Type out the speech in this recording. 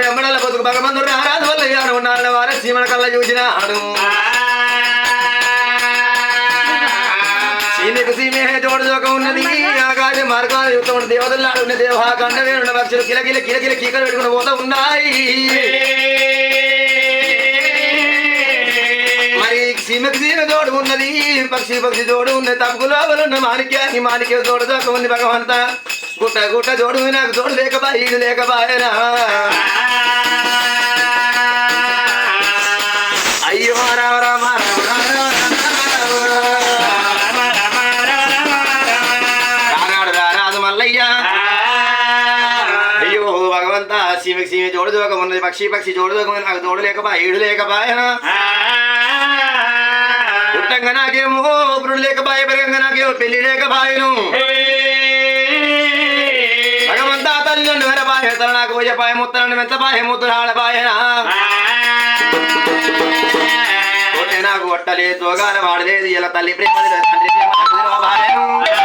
ఎమ్మడల బతుకు భగవంతుడు రారాజు వల్ల ఉన్నారని వారే సీమల కళ్ళ చూసినాడు సీమెకు సీమే జోడు జోక ఉన్నది ఆకాశ మార్గాలు యుద్ధం ఉన్న దేవతలు ఉన్న దేవా కండవేరున్న పక్షులు కిలకిల కిలకిల కీకలు పెట్టుకుని పోతా ఉన్నాయి మరి సీమెకు సీమె జోడు ఉన్నది పక్షి పక్షి జోడు ఉన్నది తప్పుకు లోపల ఉన్న మాణిక్యానికి మాణిక్య జోడు జోక ఉంది భగవంత గుట్ట గుట్ట జోడు నాకు జోడు లేకబాయి ఈడు లేకబాయనా అయ్యో రామ రామ రారాదు మల్లయ్య అయ్యో భగవంత సీమెకి సీమె జోడు జోక ఉన్నది పక్షి పక్షి జోడు జోక ఉంది నాకు జోడు లేకబాయి ఈడు లేకబాయనా పుట్టంగా నాకేమో పురుడు లేకబాయ పెరగంగా నాకేమో పెళ్లి లేకబాయను భగవంతా తల్లి వెరబాయ తల నాకు పోయపాయ ముత్తలను మెంతపాయ ముత్తులు ఆడబాయనా నాకు ఒట్టలేదు తోగాల వాడలేదు ఇలా తల్లి ప్రేమ తండ్రి ప్రేమ